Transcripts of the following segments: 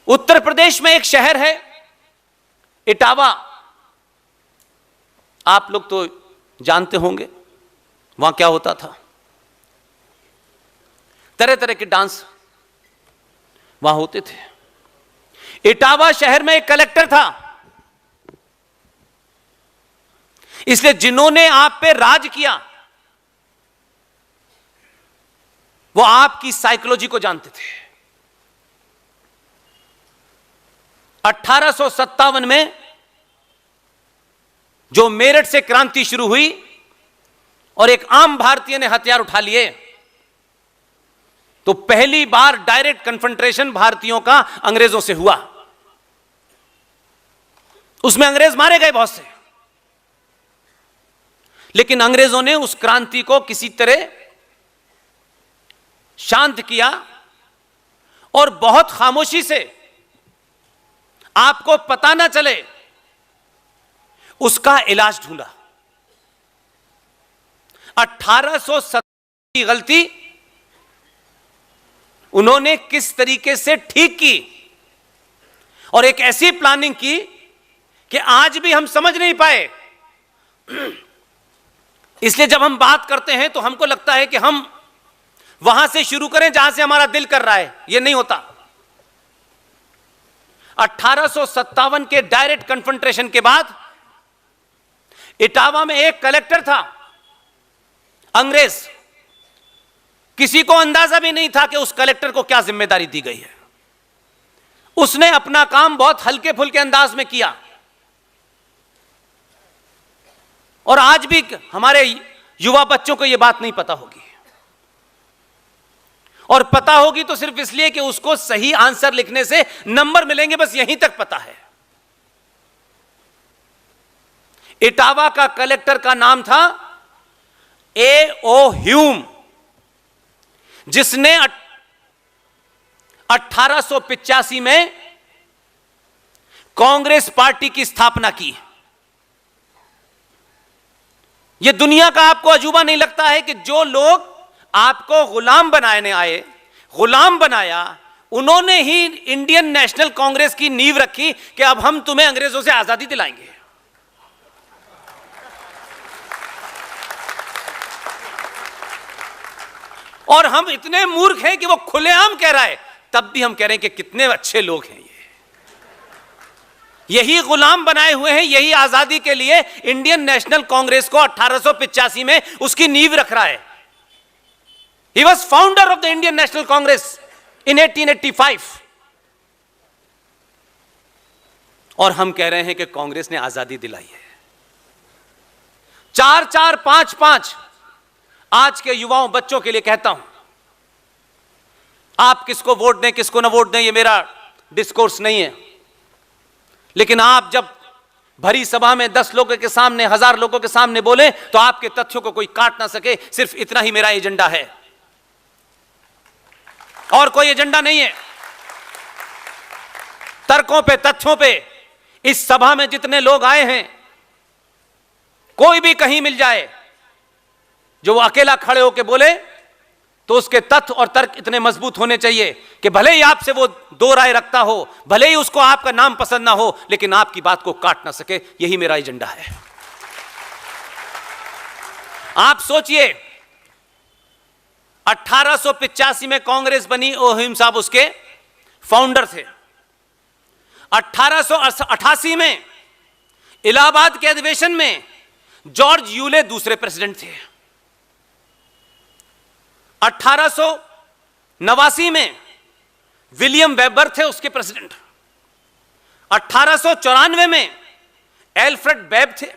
उत्तर प्रदेश में एक शहर है इटावा, आप लोग तो जानते होंगे वहां क्या होता था। तरह तरह के डांस वहां होते थे। इटावा शहर में एक कलेक्टर था, इसलिए जिन्होंने आप पे राज किया वो आपकी साइकोलॉजी को जानते थे। 1857 में जो मेरठ से क्रांति शुरू हुई और एक आम भारतीय ने हथियार उठा लिए, तो पहली बार डायरेक्ट कन्फ्रंटेशन भारतीयों का अंग्रेजों से हुआ। उसमें अंग्रेज मारे गए बहुत से, लेकिन अंग्रेजों ने उस क्रांति को किसी तरह शांत किया और बहुत खामोशी से, आपको पता ना चले, उसका इलाज ढूंढा। 1870 की गलती उन्होंने किस तरीके से ठीक की और एक ऐसी प्लानिंग की कि आज भी हम समझ नहीं पाए। इसलिए जब हम बात करते हैं तो हमको लगता है कि हम वहां से शुरू करें जहां से हमारा दिल कर रहा है, यह नहीं होता। 1857 के डायरेक्ट कन्फ्रंटेशन के बाद इटावा में एक कलेक्टर था, अंग्रेज। किसी को अंदाजा भी नहीं था कि उस कलेक्टर को क्या जिम्मेदारी दी गई है। उसने अपना काम बहुत हल्के फुल्के अंदाज में किया और आज भी हमारे युवा बच्चों को यह बात नहीं पता होगी, और पता होगी तो सिर्फ इसलिए कि उसको सही आंसर लिखने से नंबर मिलेंगे, बस यहीं तक पता है। इटावा का कलेक्टर का नाम था A.O. ह्यूम, जिसने 1885 में कांग्रेस पार्टी की स्थापना की। यह दुनिया का आपको अजूबा नहीं लगता है कि जो लोग आपको गुलाम बनाने आए, गुलाम बनाया, उन्होंने ही इंडियन नेशनल कांग्रेस की नींव रखी कि अब हम तुम्हें अंग्रेजों से आजादी दिलाएंगे। और हम इतने मूर्ख हैं कि वो खुलेआम कह रहा है, तब भी हम कह रहे हैं कि कितने अच्छे लोग हैं ये। यही गुलाम बनाए हुए हैं, यही आजादी के लिए इंडियन नेशनल कांग्रेस को 1885 में उसकी नींव रख रहा है। He was founder of the Indian National Congress in 1885. और हम कह रहे हैं कि कांग्रेस ने आजादी दिलाई है। 4-4-5-5 आज के युवाओं बच्चों के लिए कहता हूं, आप किसको वोट दें किसको ना वोट दें, यह मेरा डिस्कोर्स नहीं है, लेकिन आप जब भरी सभा में 10 लोगों के सामने, 1000 लोगों के सामने बोले तो आपके तथ्यों को कोई काट ना सके। सिर्फ इतना ही मेरा एजेंडा है और कोई एजेंडा नहीं है। तर्कों पे, तथ्यों पे इस सभा में जितने लोग आए हैं, कोई भी कहीं मिल जाए जो वो अकेला खड़े होकर बोले, तो उसके तथ्य और तर्क इतने मजबूत होने चाहिए कि भले ही आपसे वो दो राय रखता हो, भले ही उसको आपका नाम पसंद ना हो, लेकिन आपकी बात को काट ना सके। यही मेरा एजेंडा है। आप सोचिए, 1885 में कांग्रेस बनी, ओ ह्यूम साहब उसके फाउंडर थे। 1888 में इलाहाबाद के अधिवेशन में जॉर्ज यूले दूसरे प्रेसिडेंट थे। 1889 में विलियम वेबर थे उसके प्रेसिडेंट। 1894 में एल्फ्रेड बेब थे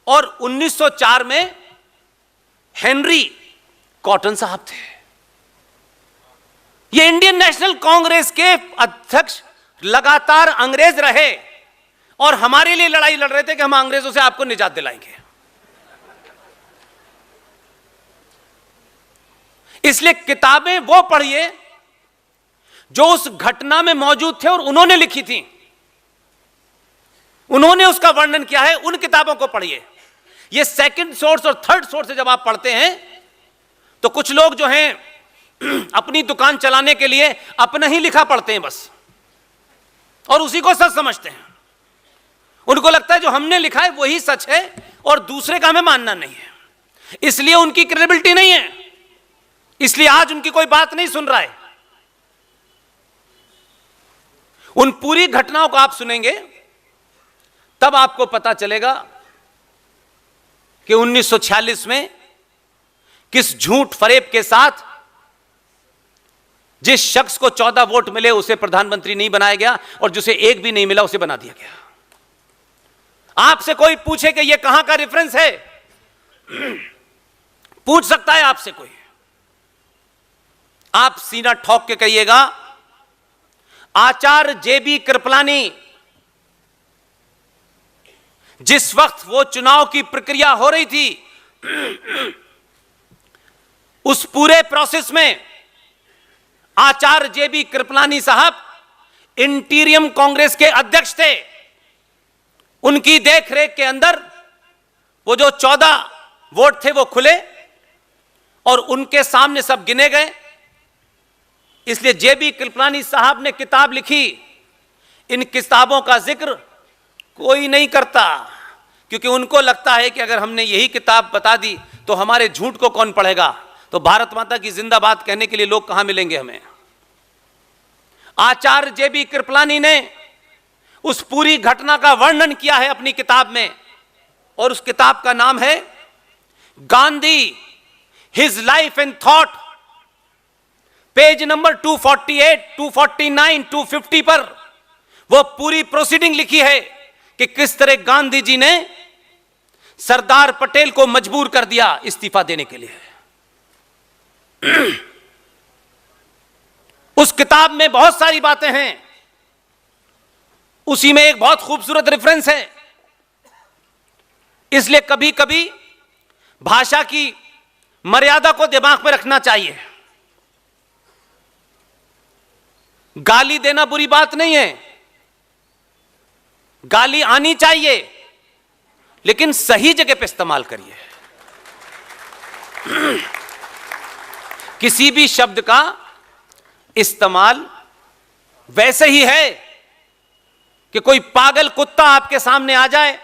और 1904 में हेनरी कॉटन साहब थे। ये इंडियन नेशनल कांग्रेस के अध्यक्ष लगातार अंग्रेज रहे और हमारे लिए लड़ाई लड़ रहे थे कि हम अंग्रेजों से आपको निजात दिलाएंगे। इसलिए किताबें वो पढ़िए जो उस घटना में मौजूद थे और उन्होंने लिखी थी, उन्होंने उसका वर्णन किया है, उन किताबों को पढ़िए। ये सेकंड सोर्स और थर्ड सोर्स से जब आप पढ़ते हैं तो कुछ लोग जो हैं अपनी दुकान चलाने के लिए अपना ही लिखा पढ़ते हैं बस, और उसी को सच समझते हैं। उनको लगता है जो हमने लिखा है वही सच है और दूसरे का हमें मानना नहीं है, इसलिए उनकी क्रेडिबिलिटी नहीं है, इसलिए आज उनकी कोई बात नहीं सुन रहा है। उन पूरी घटनाओं को आप सुनेंगे तब आपको पता चलेगा कि 1946 में किस झूठ फरेब के साथ जिस शख्स को 14 वोट मिले उसे प्रधानमंत्री नहीं बनाया गया और जिसे एक भी नहीं मिला उसे बना दिया गया। आपसे कोई पूछे कि यह कहां का रेफरेंस है, पूछ सकता है आपसे कोई, आप सीना ठोक के कहिएगा आचार्य जेबी कृपलानी जिस वक्त वो चुनाव की प्रक्रिया हो रही थी उस पूरे प्रोसेस में आचार्य जेबी कृपलानी साहब इंटीरियम कांग्रेस के अध्यक्ष थे। उनकी देखरेख के अंदर वो जो 14 वोट थे वो खुले और उनके सामने सब गिने गए। इसलिए जेबी कृपलानी साहब ने किताब लिखी। इन किताबों का जिक्र कोई नहीं करता क्योंकि उनको लगता है कि अगर हमने यही किताब बता दी तो हमारे झूठ को कौन पढ़ेगा, तो भारत माता की जिंदाबाद कहने के लिए लोग कहां मिलेंगे हमें। आचार्य जेबी कृपलानी ने उस पूरी घटना का वर्णन किया है अपनी किताब में और उस किताब का नाम है Gandhi, his life and thought. Page number 248, 249, 250 पर वो पूरी प्रोसीडिंग लिखी है कि किस तरह गांधी जी ने सरदार पटेल को मजबूर कर दिया इस्तीफा देने के लिए। उस किताब में बहुत सारी बातें हैं, उसी में एक बहुत खूबसूरत रेफरेंस है। इसलिए कभी कभी भाषा की मर्यादा को दिमाग में रखना चाहिए। गाली देना बुरी बात नहीं है, गाली आनी चाहिए लेकिन सही जगह पे इस्तेमाल करिए। किसी भी शब्द का इस्तेमाल वैसे ही है कि कोई पागल कुत्ता आपके सामने आ जाए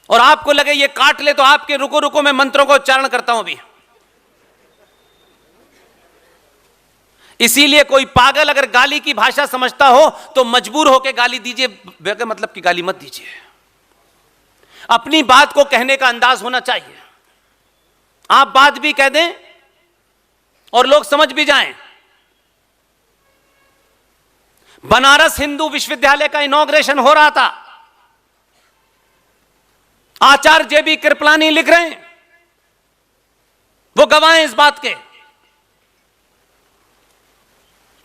और आपको लगे ये काट ले तो आपके रुको रुको मैं मंत्रों का उच्चारण करता हूं अभी। इसीलिए कोई पागल अगर गाली की भाषा समझता हो तो मजबूर होकर गाली दीजिए, बगैर मतलब की गाली मत दीजिए। अपनी बात को कहने का अंदाज होना चाहिए। आप बात भी कह दें और लोग समझ भी जाएं। बनारस हिंदू विश्वविद्यालय का इनॉग्रेशन हो रहा था। आचार्य जेबी कृपलानी लिख रहे हैं, वो गवाह हैं इस बात के।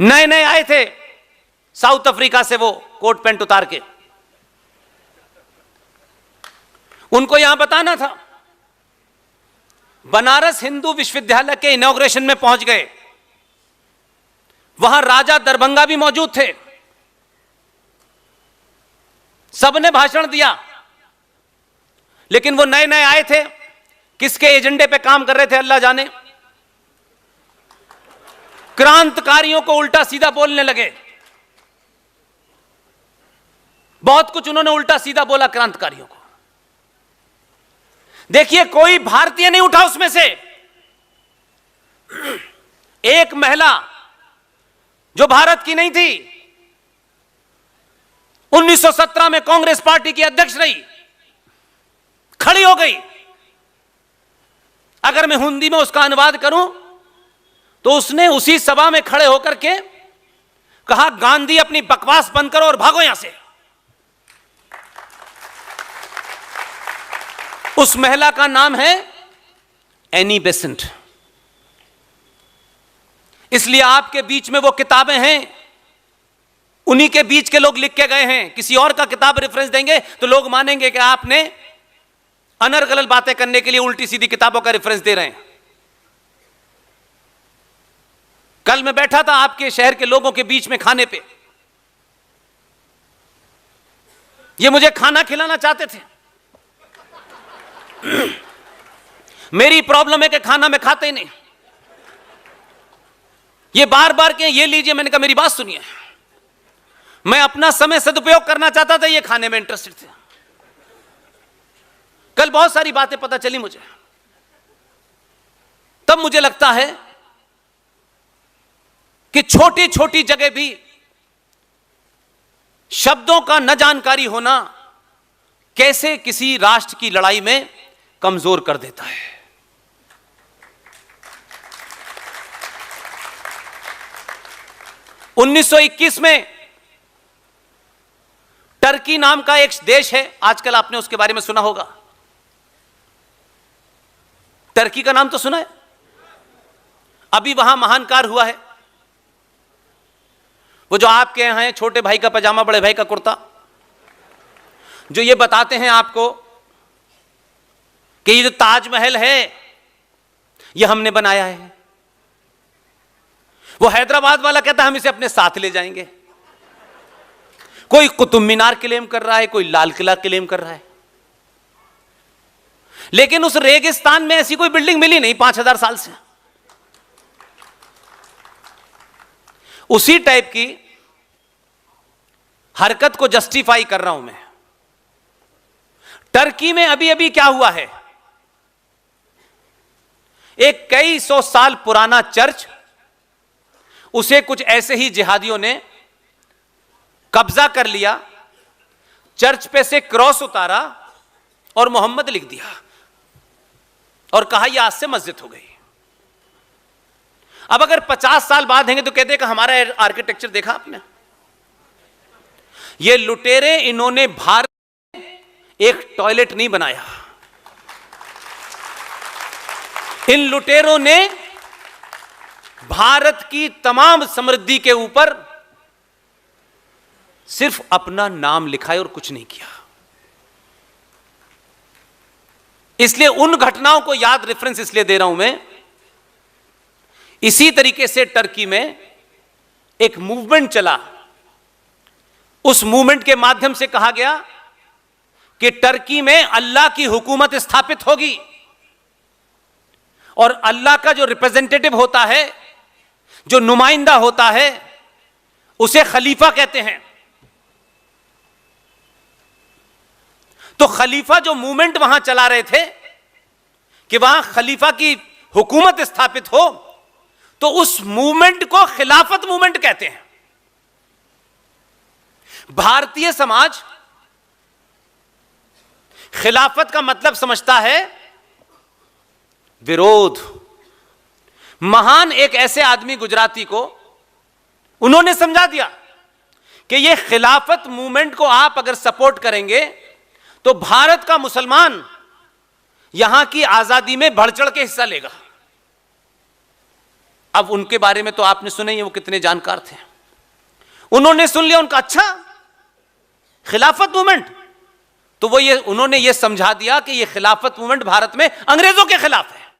नए नए आए थे साउथ अफ्रीका से, वो कोट पैंट उतार के, उनको यहां बताना था। बनारस हिंदू विश्वविद्यालय के इनॉग्रेशन में पहुंच गए। वहां राजा दरभंगा भी मौजूद थे। सबने भाषण दिया लेकिन वो नए नए आए थे, किसके एजेंडे पे काम कर रहे थे अल्लाह जाने। क्रांतिकारियों को उल्टा सीधा बोलने लगे। बहुत कुछ उन्होंने उल्टा सीधा बोला क्रांतिकारियों को। देखिए कोई भारतीय नहीं उठा उसमें से। एक महिला जो भारत की नहीं थी 1917 में कांग्रेस पार्टी की अध्यक्ष रही, खड़ी हो गई। अगर मैं हिंदी में उसका अनुवाद करूं तो उसने उसी सभा में खड़े होकर के कहा, गांधी अपनी बकवास बंद करो और भागो यहां से। उस महिला का नाम है एनी बेसेंट। इसलिए आपके बीच में वो किताबें हैं, उन्हीं के बीच के लोग लिख के गए हैं। किसी और का किताब रेफरेंस देंगे तो लोग मानेंगे कि आपने अनर्गल बातें करने के लिए उल्टी सीधी किताबों का रेफरेंस दे रहे हैं। कल मैं बैठा था आपके शहर के लोगों के बीच में खाने पे, ये मुझे खाना खिलाना चाहते थे। मेरी प्रॉब्लम है कि खाना मैं खाते ही नहीं। ये बार बार के ये लीजिए, मैंने कहा मेरी बात सुनिए, मैं अपना समय सदुपयोग करना चाहता था, ये खाने में इंटरेस्टेड थे। कल बहुत सारी बातें पता चली मुझे, तब मुझे लगता है कि छोटी छोटी जगह भी शब्दों का न जानकारी होना कैसे किसी राष्ट्र की लड़ाई में कमजोर कर देता है। (1921) में टर्की नाम का एक देश है, आजकल आपने उसके बारे में सुना होगा। टर्की का नाम तो सुना है। अभी वहां महान कार्य हुआ है, वो जो आपके यहां है, छोटे भाई का पजामा बड़े भाई का कुर्ता, जो ये बताते हैं आपको कि ये जो ताजमहल है ये हमने बनाया है। वो हैदराबाद वाला कहता है हम इसे अपने साथ ले जाएंगे। कोई कुतुब मीनार क्लेम कर रहा है, कोई लाल किला क्लेम कर रहा है, लेकिन उस रेगिस्तान में ऐसी कोई बिल्डिंग मिली नहीं 5000 साल से। उसी टाइप की हरकत को जस्टिफाई कर रहा हूं मैं। टर्की में अभी अभी क्या हुआ है, एक कई सौ साल पुराना चर्च, उसे कुछ ऐसे ही जिहादियों ने कब्जा कर लिया, चर्च पे से क्रॉस उतारा और मोहम्मद लिख दिया और कहा यह आज से मस्जिद हो गई। अब अगर 50 साल बाद देंगे तो कहते कि हमारा आर्किटेक्चर देखा आपने। ये लुटेरे, इन्होंने भारत में एक टॉयलेट नहीं बनाया, इन लुटेरों ने भारत की तमाम समृद्धि के ऊपर सिर्फ अपना नाम लिखा है और कुछ नहीं किया। इसलिए उन घटनाओं को याद रेफरेंस इसलिए दे रहा हूं मैं। इसी तरीके से टर्की में एक मूवमेंट चला, उस मूवमेंट के माध्यम से कहा गया कि टर्की में अल्लाह की हुकूमत स्थापित होगी और अल्लाह का जो रिप्रेजेंटेटिव होता है, जो नुमाइंदा होता है, उसे खलीफा कहते हैं। तो खलीफा जो मूवमेंट वहां चला रहे थे कि वहां खलीफा की हुकूमत स्थापित हो, तो उस मूवमेंट को खिलाफत मूवमेंट कहते हैं। भारतीय समाज खिलाफत का मतलब समझता है विरोध। महान एक ऐसे आदमी गुजराती को उन्होंने समझा दिया कि यह खिलाफत मूवमेंट को आप अगर सपोर्ट करेंगे तो भारत का मुसलमान यहां की आजादी में बढ़ चढ़ के हिस्सा लेगा। अब उनके बारे में तो आपने सुना ही है, वो कितने जानकार थे। उन्होंने सुन लिया, उनका अच्छा खिलाफत मूवमेंट, तो वो उन्होंने ये समझा दिया कि ये खिलाफत मूवमेंट भारत में अंग्रेजों के खिलाफ है।